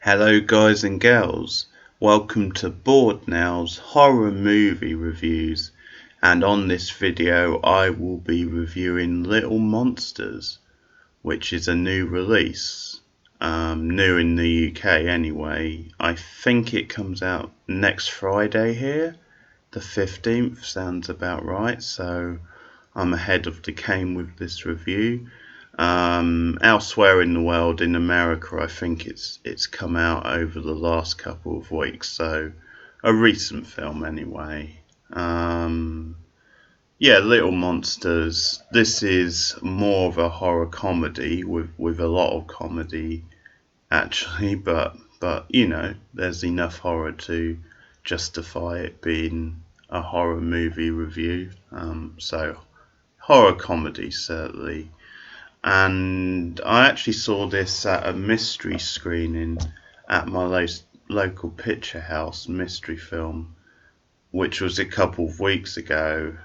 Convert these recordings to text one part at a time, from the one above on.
Hello guys and girls, welcome to Bored Now's horror movie reviews, and on this video I will be reviewing Little Monsters, which is a new release, new in the UK anyway. I think it comes out next Friday here, the 15th, sounds about right, so I'm ahead of the game with this review. Elsewhere in the world, in America, I think it's come out over the last couple of weeks, so a recent film anyway. Yeah, Little Monsters. This is more of a horror comedy with a lot of comedy actually, but you know, there's enough horror to justify it being a horror movie review. So horror comedy certainly. And I actually saw this at a mystery screening at my local picture house, mystery film, which was a couple of weeks ago.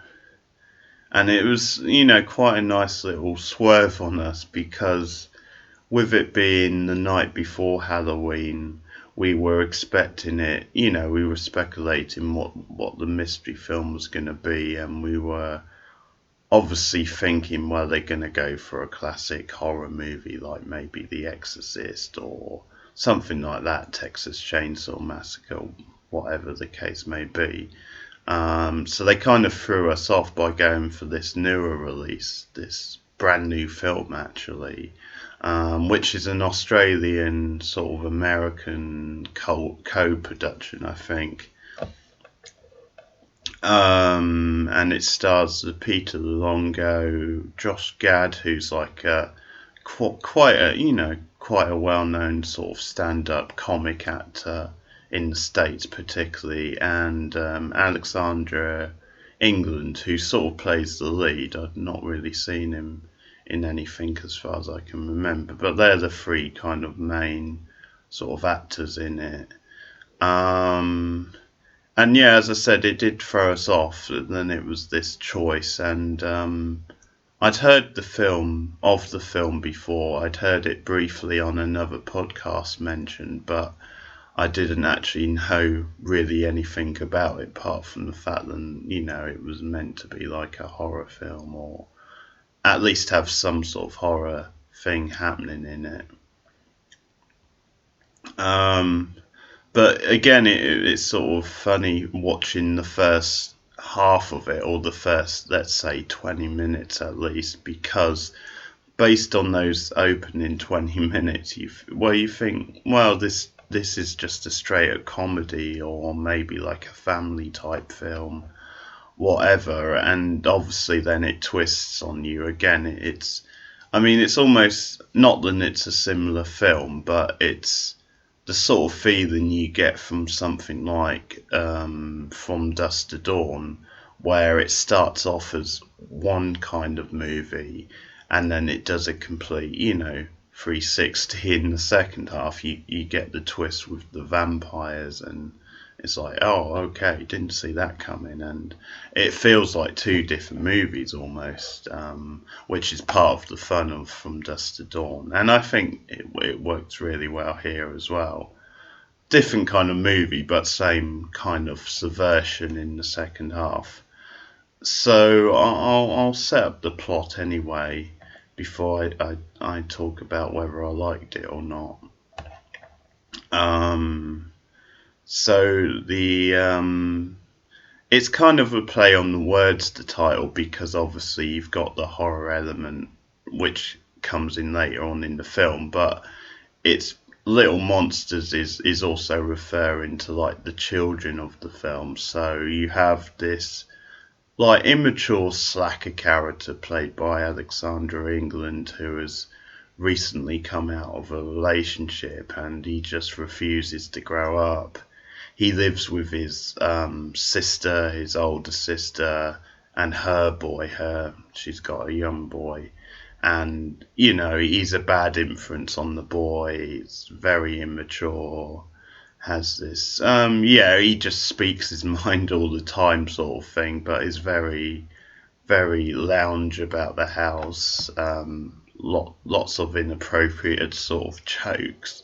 And it was, you know, quite a nice little swerve on us because with it being the night before Halloween, we were expecting it, you know, we were speculating what the mystery film was going to be, and we were obviously thinking, well, they're going to go for a classic horror movie like maybe The Exorcist or something like that, Texas Chainsaw Massacre, whatever the case may be. So they kind of threw us off by going for this newer release, this brand new film actually, which is an Australian sort of American co-production, I think. And it stars Peter Longo, Josh Gad, who's like quite a well-known sort of stand-up comic actor in the States particularly, and Alexandra England, who sort of plays the lead. I've not really seen him in anything as far as I can remember, but they're the three kind of main sort of actors in it. And yeah, as I said, it did throw us off. And then it was this choice, and I'd heard the film before. I'd heard it briefly on another podcast mentioned, but I didn't actually know really anything about it apart from the fact that, you know, it was meant to be like a horror film, or at least have some sort of horror thing happening in it. But again, it's sort of funny watching the first half of it, or the first, let's say, 20 minutes at least, because based on those opening 20 minutes, you think, well, this is just a straight up comedy, or maybe like a family type film, whatever. And obviously then it twists on you again. It's almost not that it's a similar film, but it's the sort of feeling you get from something like From Dusk to Dawn, where it starts off as one kind of movie and then it does a complete, 360 in the second half. You get the twist with the vampires, and it's like, oh, okay, didn't see that coming. And it feels like two different movies almost, which is part of the fun of From Dusk to Dawn. And I think it works really well here as well. Different kind of movie, but same kind of subversion in the second half. So I'll set up the plot anyway before I talk about whether I liked it or not. So it's kind of a play on the words, the title, because obviously you've got the horror element which comes in later on in the film, but it's Little Monsters is also referring to like the children of the film. So you have this like immature slacker character played by Alexandra England, who has recently come out of a relationship and he just refuses to grow up. He lives with his sister, his older sister, and her boy. She's got a young boy, and he's a bad influence on the boy. He's very immature. Has this, he just speaks his mind all the time, sort of thing, but is very, very lounge about the house. Lots of inappropriate sort of jokes.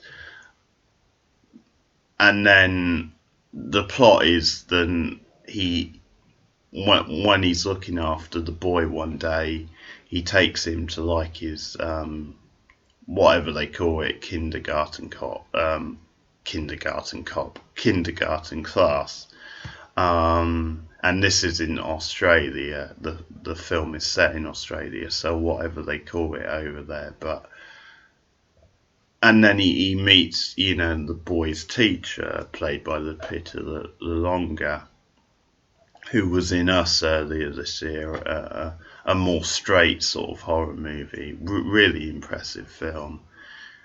and then the plot is then he when he's looking after the boy one day, he takes him to like his whatever they call it, kindergarten class. And this is in Australia. The film is set in Australia, so whatever they call it over there. But and then he meets, the boy's teacher, played by Lupita Nyong'o, who was in Us earlier this year, a more straight sort of horror movie. Really impressive film,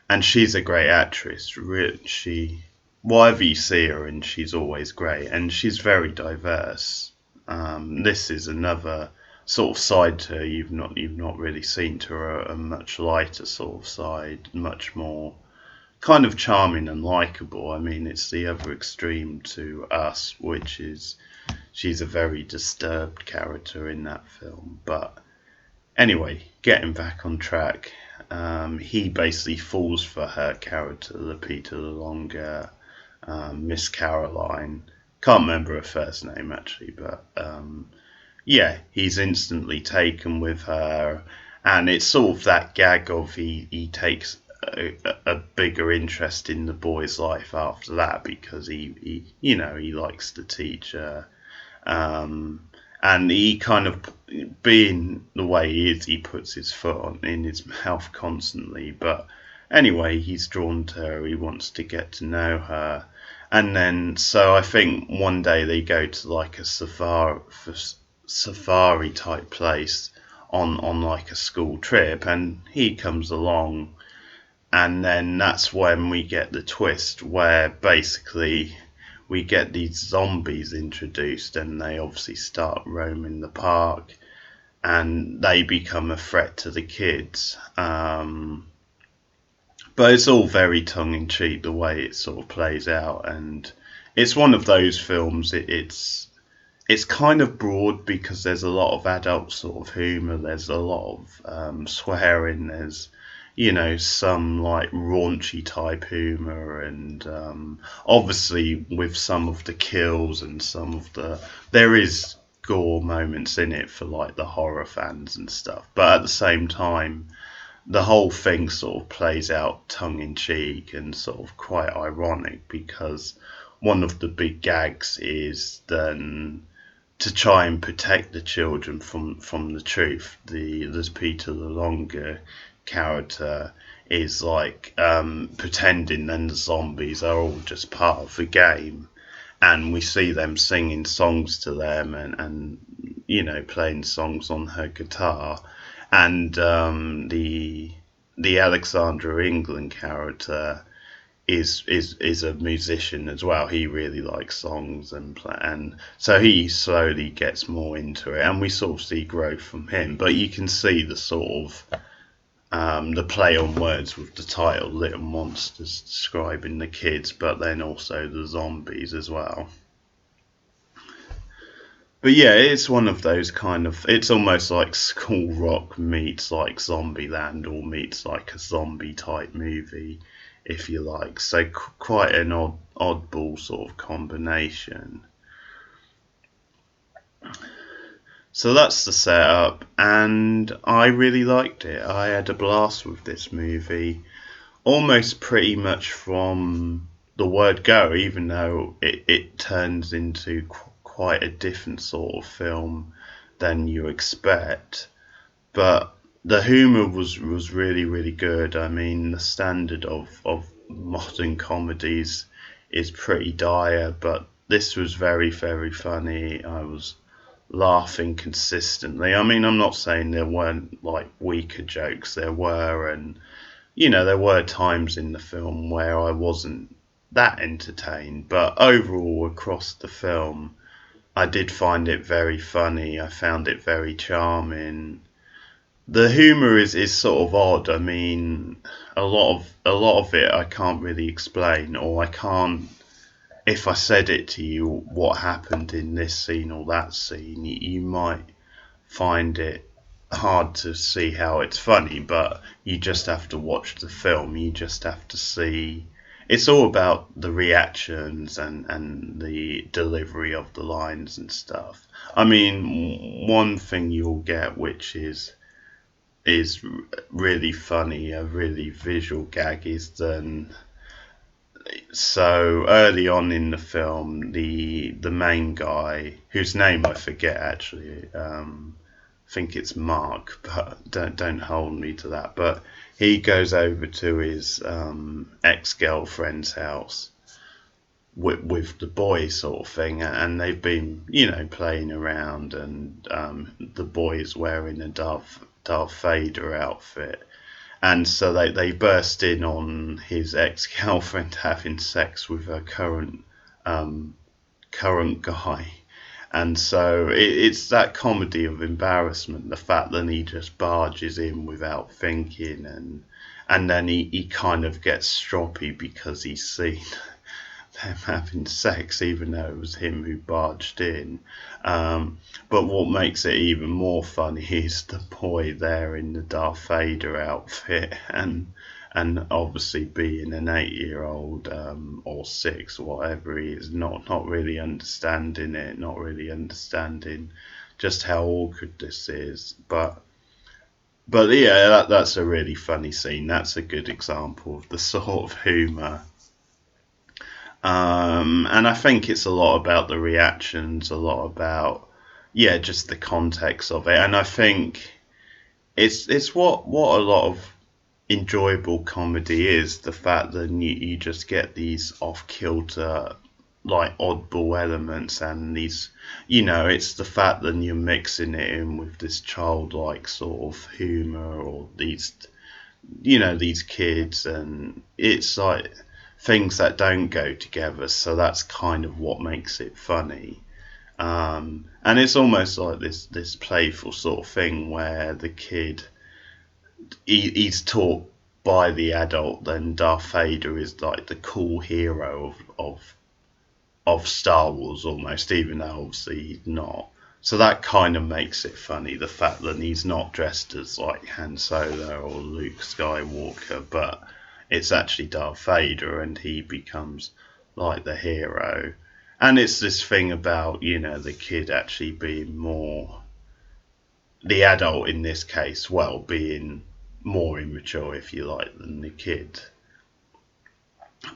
and she's a great actress. She, whatever you see her in, she's always great, and she's very diverse. This is another sort of side to her you've not really seen to her, a much lighter sort of side, much more kind of charming and likable. I mean, it's the other extreme to Us, which is she's a very disturbed character in that film. But anyway, getting back on track, he basically falls for her character, Lupita Nyong'o, Miss Caroline. Can't remember her first name actually, but yeah, he's instantly taken with her, and it's sort of that gag of he takes a bigger interest in the boy's life after that, because he likes the teacher, and he kind of, being the way he is, he puts his foot in his mouth constantly. But anyway, he's drawn to her. He wants to get to know her, and then so I think one day they go to like a safari type place on like a school trip, and he comes along. And then that's when we get the twist where basically we get these zombies introduced, and they obviously start roaming the park, and they become a threat to the kids. But it's all very tongue-in-cheek the way it sort of plays out, and it's one of those films. It's kind of broad because there's a lot of adult sort of humour. There's a lot of swearing. There's some like raunchy type humor, and obviously with some of the kills and there is gore moments in it for like the horror fans and stuff, but at the same time the whole thing sort of plays out tongue-in-cheek and sort of quite ironic, because one of the big gags is then to try and protect the children from the truth. There's Peter the Longer character is like pretending then the zombies are all just part of the game, and we see them singing songs to them, and playing songs on her guitar, and the Alexandra England character is a musician as well. He really likes songs and so he slowly gets more into it, and we sort of see growth from him. But you can see the sort of the play on words with the title Little Monsters, describing the kids, but then also the zombies as well. But yeah, it's one of those kind of, it's almost like School Rock meets like Zombieland, or meets like a zombie type movie, if you like. So quite an oddball sort of combination. So that's the setup, and I really liked it. I had a blast with this movie, almost pretty much from the word go, even though it turns into quite a different sort of film than you expect. But the humour was really, really good. I mean, the standard of modern comedies is pretty dire, but this was very, very funny. I was laughing consistently. I mean, I'm not saying there weren't like weaker jokes. There were, and there were times in the film where I wasn't that entertained, but overall across the film I did find it very funny. I found it very charming. The humour is sort of odd. I mean, a lot of it I can't really explain, or I can't, if I said it to you, what happened in this scene or that scene, you might find it hard to see how it's funny, but you just have to watch the film. You just have to see it's all about the reactions and the delivery of the lines and stuff. I mean, one thing you'll get which is really funny, a really visual gag, is then so early on in the film, the main guy, whose name I forget actually, I think it's Mark, but don't hold me to that. But he goes over to his ex girlfriend's house with the boy sort of thing, and they've been playing around, and the boy is wearing a Darth Vader outfit, and so they burst in on his ex girlfriend having sex with her um, current guy. And so it's that comedy of embarrassment, the fact that he just barges in without thinking, and then he kind of gets stroppy because he's seen them having sex, even though it was him who barged in. But what makes it even more funny is the boy there in the Darth Vader outfit, and obviously being an 8-year old or 6, whatever he is, not really understanding it, not really understanding just how awkward this is. But yeah, that's a really funny scene. That's a good example of the sort of humour. And I think it's a lot about the reactions, a lot about just the context of it. And I think it's what a lot of enjoyable comedy is, the fact that you just get these off kilter, like oddball elements, and these, it's the fact that you're mixing it in with this childlike sort of humor, or these kids, and it's like things that don't go together. So that's kind of what makes it funny. And it's almost like this playful sort of thing where the kid, he's taught by the adult, then Darth Vader is like the cool hero of Star Wars almost, even though obviously he's not. So that kind of makes it funny, the fact that he's not dressed as like Han Solo or Luke Skywalker, but it's actually Darth Vader, and he becomes like the hero. And it's this thing about, the kid actually being more, the adult in this case, well, being more immature, if you like, than the kid.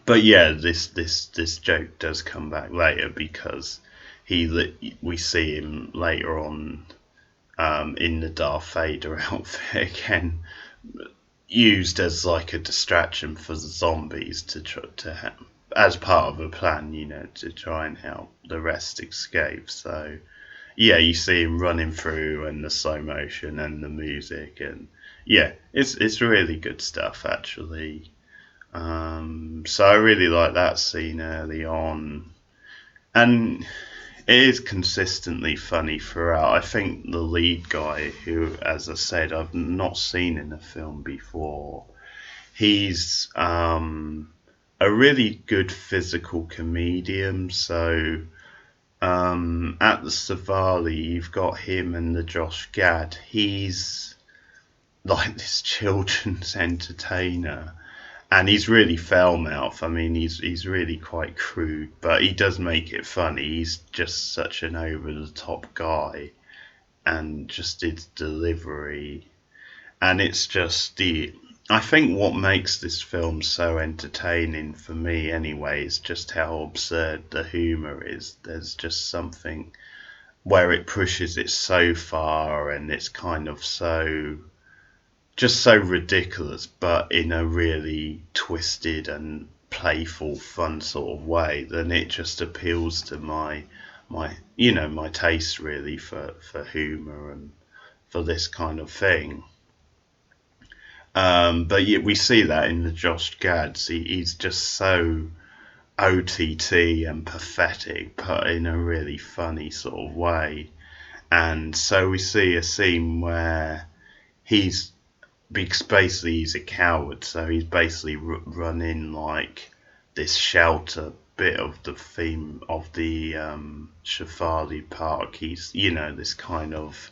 But yeah, this joke does come back later, because we see him later on in the Darth Vader outfit again, used as like a distraction for the zombies as part of a plan, to try and help the rest escape. So yeah, you see him running through, and the slow motion and the music, and yeah, it's really good stuff actually. So I really like that scene early on, and it is consistently funny throughout. I think the lead guy, who, as I said, I've not seen in a film before, he's a really good physical comedian. So at the Savali, you've got him and the Josh Gad. He's like this children's entertainer, and he's really foul mouth. I mean, he's really quite crude, but he does make it funny. He's just such an over the top guy, and just his delivery, and it's just I think what makes this film so entertaining for me anyway is just how absurd the humour is. There's just something where it pushes it so far, and it's kind of so ridiculous, but in a really twisted and playful, fun sort of way. Then it just appeals to my taste really for humour and for this kind of thing. But yeah, we see that in the Josh Gads. He's just so OTT and pathetic, but in a really funny sort of way. And so we see a scene where he's because basically he's a coward, so he's basically run in like this shelter bit of the theme of the Shafali Park. He's this kind of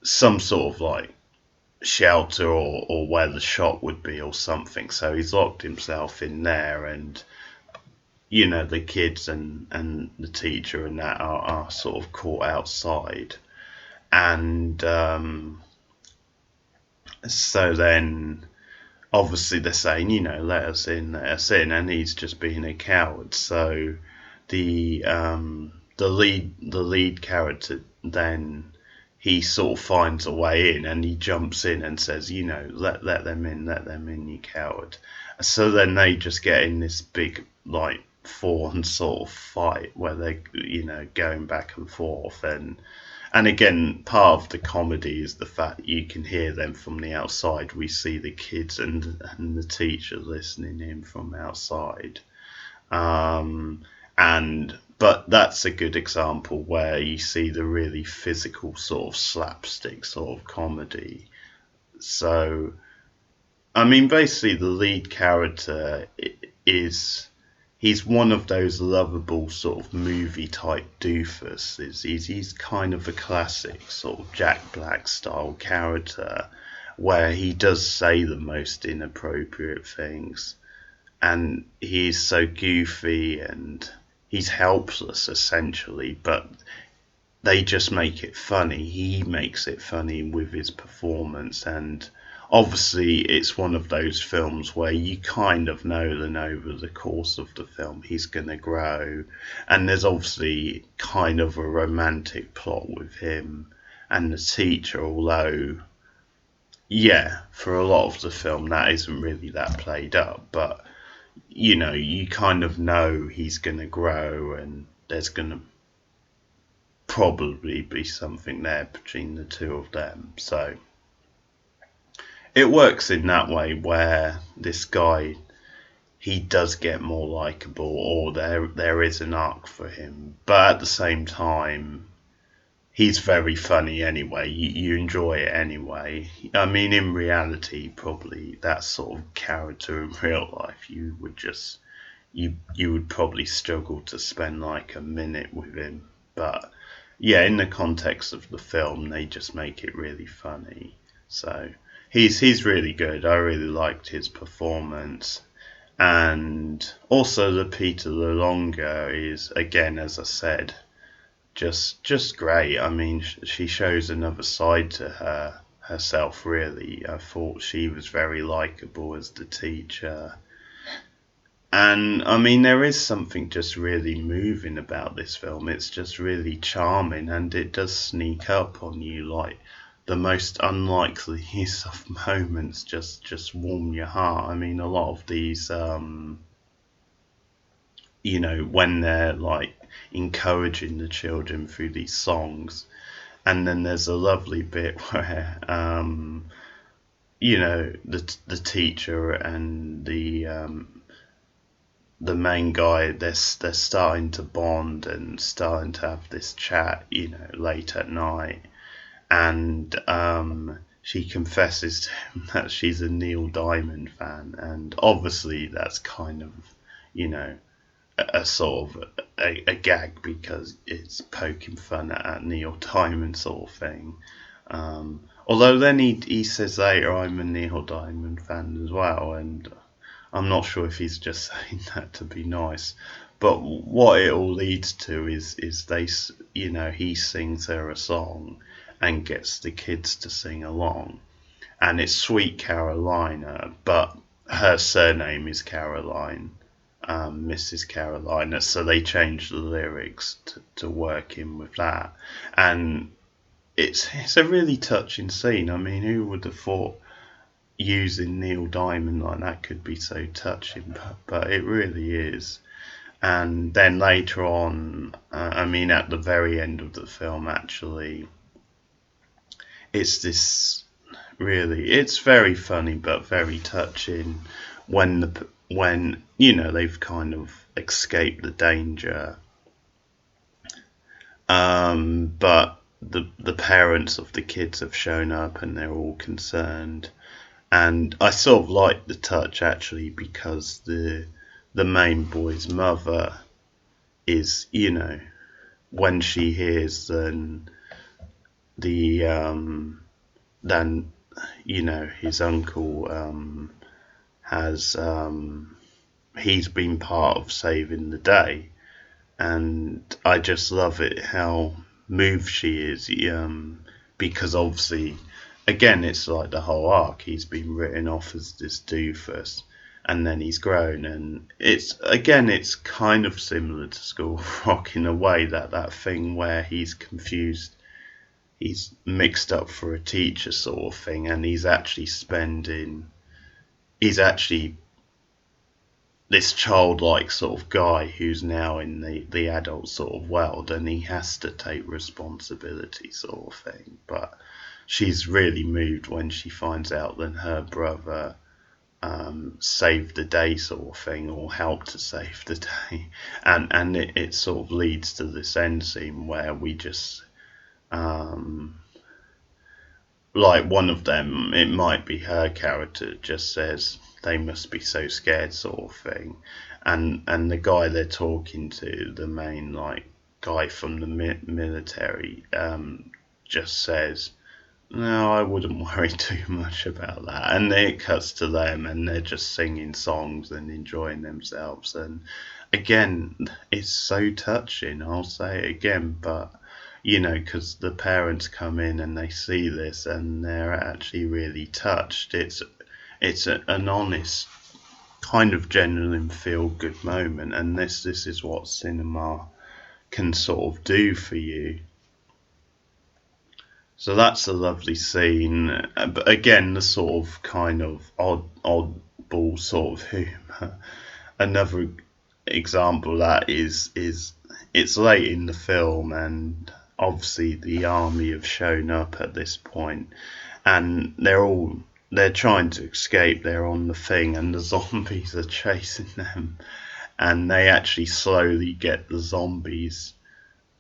some sort of like shelter or where the shop would be or something. So he's locked himself in there, and the kids and the teacher and that are sort of caught outside. And so then obviously they're saying, let us in, and he's just being a coward. So the lead character then, he sort of finds a way in, and he jumps in and says, let them in, you coward. So then they just get in this big like fawn sort of fight where they going back and forth, and again, part of the comedy is the fact that you can hear them from the outside. We see the kids and the teacher listening in from outside. But that's a good example where you see the really physical sort of slapstick sort of comedy. So, I mean, basically, the lead character is he's one of those lovable sort of movie type doofuses. He's kind of a classic sort of Jack Black style character where he does say the most inappropriate things, and he's so goofy and he's helpless essentially, but they just make it funny. He makes it funny with his performance, and obviously it's one of those films where you kind of know that over the course of the film he's going to grow, and there's obviously kind of a romantic plot with him and the teacher, although for a lot of the film that isn't really that played up, but you kind of know he's going to grow and there's going to probably be something there between the two of them. So it works in that way where this guy, he does get more likable, or there is an arc for him, but at the same time he's very funny anyway. You enjoy it anyway. I mean, in reality, probably that sort of character in real life, you would probably struggle to spend like a minute with him. But yeah, in the context of the film, they just make it really funny. So he's really good. I really liked his performance. And also the Peter Lolonga is, again, as I said, just great. I mean, she shows another side to herself, really. I thought she was very likable as the teacher. And I mean, there is something just really moving about this film. It's just really charming, and it does sneak up on you like the most unlikeliest of moments just warm your heart. I mean, a lot of these when they're like encouraging the children through these songs, and then there's a lovely bit where the teacher and the main guy, they're starting to bond and starting to have this chat, late at night, and she confesses to him that she's a Neil Diamond fan, and obviously that's kind of a sort of a gag because it's poking fun at Neil Diamond sort of thing. Although then he says later, I'm a Neil Diamond fan as well, and I'm not sure if he's just saying that to be nice. But what it all leads to is he sings her a song and gets the kids to sing along, and it's Sweet Carolina, but her surname is Caroline. Mrs. Carolina, so they changed the lyrics to work in with that, and it's a really touching scene. I mean, who would have thought using Neil Diamond like that could be so touching, but it really is. And then later on, I mean, at the very end of the film, actually, it's very funny but very touching when they've kind of escaped the danger, but the parents of the kids have shown up and they're all concerned, and I sort of like the touch actually because the main boy's mother is, when she hears then his uncle has he's been part of saving the day, and I just love it how moved she is. Because obviously, again, it's like the whole arc. He's been written off as this doofus, and then he's grown, and it's kind of similar to School of Rock in a way, that thing where he's confused, he's mixed up for a teacher sort of thing, and he's actually this childlike sort of guy who's now in the adult sort of world, and he has to take responsibility sort of thing. But she's really moved when she finds out that her brother saved the day sort of thing, or helped to save the day, and it sort of leads to this end scene where we just like one of them, it might be her character, just says they must be so scared sort of thing, and the guy they're talking to, the main like guy from the military, just says, no, I wouldn't worry too much about that. And then it cuts to them, and they're just singing songs and enjoying themselves. And again, it's so touching. I'll say it again, but because the parents come in and they see this and they're actually really touched. An honest, kind of genuine feel good moment, and this is what cinema can sort of do for you. So that's a lovely scene, but again, the sort of kind of oddball sort of humour. Another example of that is it's late in the film, and obviously the army have shown up at this point, and they're trying to escape. They're on the thing, and the zombies are chasing them, and they actually slowly get the zombies.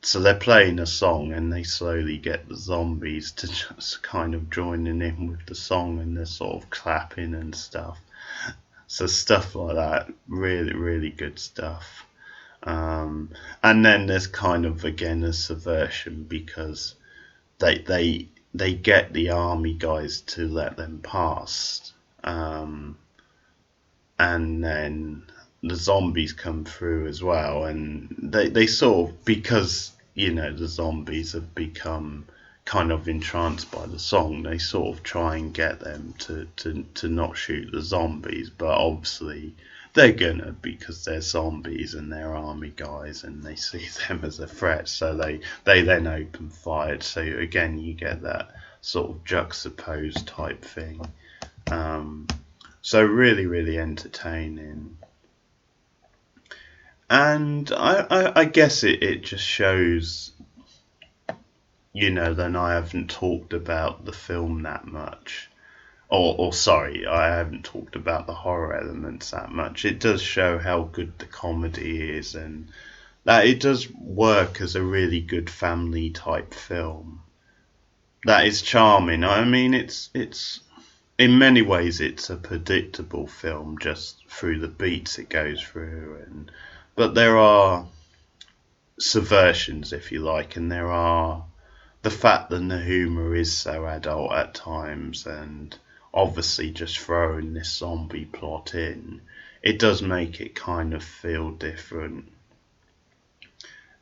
So they're playing a song, and they slowly get the zombies to just kind of joining in with the song, and they're sort of clapping and stuff. So stuff like that, really, really good stuff. And then there's kind of again a subversion, because they get the army guys to let them pass, and then the zombies come through as well, and they sort of, because the zombies have become kind of entranced by the song, they sort of try and get them to not shoot the zombies, but obviously they're gonna, because they're zombies and they're army guys and they see them as a threat, so they then open fire. So again, you get that sort of juxtaposed type thing. So really, really entertaining. And I guess it just shows, then I haven't talked about the film that much. Or sorry, I haven't talked about the horror elements that much. It does show how good the comedy is, and that it does work as a really good family type film. That is charming. I mean, it's in many ways it's a predictable film just through the beats it goes through, but there are subversions, if you like, and there are the fact that the humour is so adult at times, and obviously just throwing this zombie plot in, it does make it kind of feel different.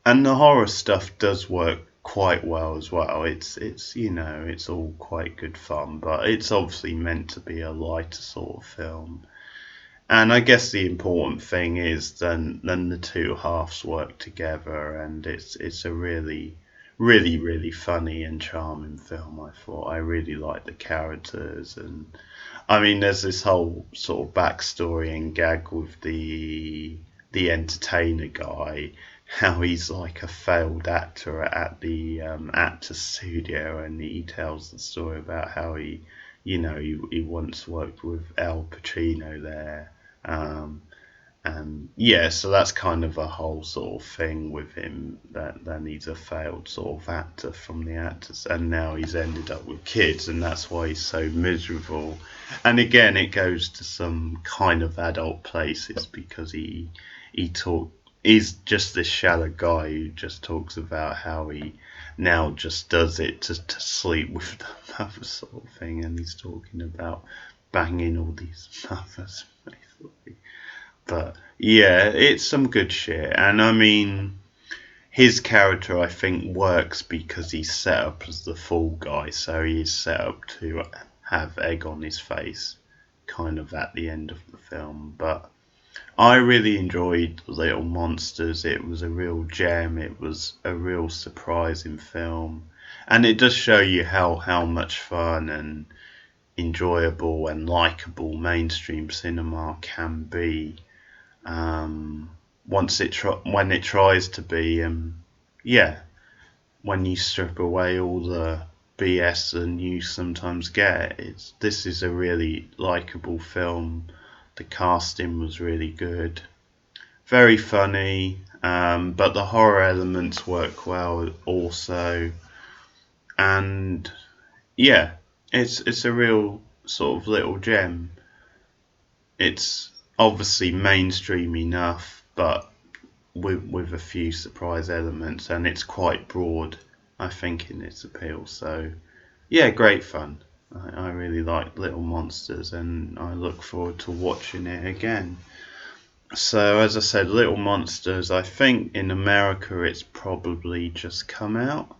And the horror stuff does work quite well as well. It's it's all quite good fun, but it's obviously meant to be a lighter sort of film. And I guess the important thing is then the two halves work together, and it's a really, really, really funny and charming film. I thought I really liked the characters, and I mean, there's this whole sort of backstory and gag with the entertainer guy, how he's like a failed actor at the actor studio, and he tells the story about how he once worked with Al Pacino there. And yeah, so that's kind of a whole sort of thing with him, that he's a failed sort of actor from the actors, and now he's ended up with kids, and that's why he's so miserable. And again, it goes to some kind of adult places, because he he's just this shallow guy who just talks about how he now just does it to sleep with the mother sort of thing, and he's talking about banging all these mothers basically. But yeah, it's some good shit, and I mean, his character I think works because he's set up as the fall guy, so he's set up to have egg on his face, kind of at the end of the film. But I really enjoyed Little Monsters. It was a real gem. It was a real surprising film, and it does show you how much fun and enjoyable and likable mainstream cinema can be. Um, when it tries to be, yeah, when you strip away all the BS and you sometimes get, this is a really likable film. The casting was really good, very funny, but the horror elements work well also, and yeah, it's a real sort of little gem. It's obviously mainstream enough, but with a few surprise elements, and it's quite broad, I think, in its appeal. So yeah, great fun. I really like Little Monsters, and I look forward to watching it again. So as I said, Little Monsters, I think in America it's probably just come out.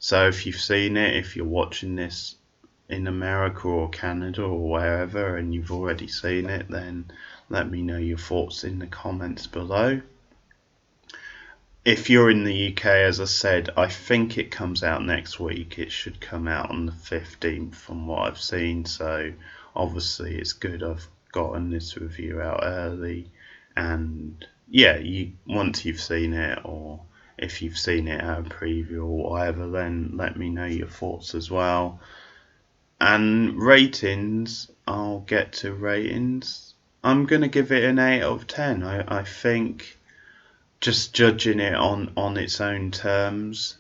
So if you've seen it, if you're watching this in America or Canada or wherever and you've already seen it, then let me know your thoughts in the comments below. If you're in the UK, as I said, I think it comes out next week. It should come out on the 15th from what I've seen. So obviously it's good I've gotten this review out early. And yeah, once you've seen it, or if you've seen it at a preview or whatever, then let me know your thoughts as well. And ratings, I'll get to ratings. I'm going to give it an 8 out of 10. I think, just judging it on its own terms,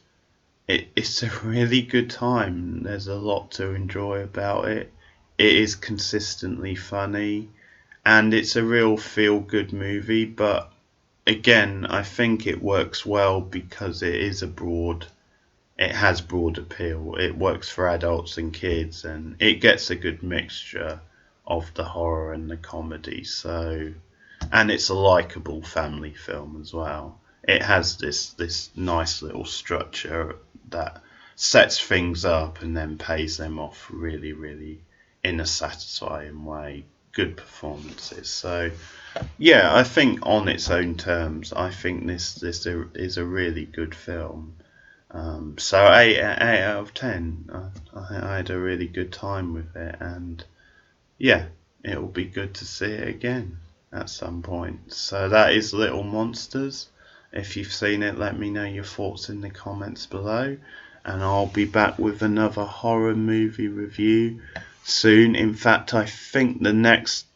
it's a really good time. There's a lot to enjoy about it. It is consistently funny, and it's a real feel-good movie, but again, I think it works well because it has broad appeal. It works for adults and kids, and it gets a good mixture of the horror and the comedy. So, and it's a likable family film as well. It has this nice little structure that sets things up and then pays them off really, really in a satisfying way. Good performances. So yeah, I think on its own terms, I think this is a really good film. So 8 out of 10. I had a really good time with it, and yeah, it will be good to see it again at some point. So that is Little Monsters. If you've seen it, let me know your thoughts in the comments below, and I'll be back with another horror movie review soon. In fact, I think the next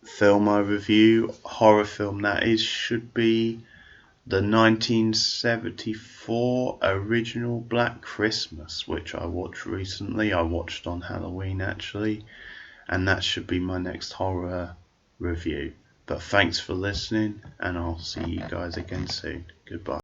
film I review, horror film that is, should be the 1974 original Black Christmas, which I watched recently. I watched on Halloween actually, and that should be my next horror review. But thanks for listening, and I'll see you guys again soon. Goodbye.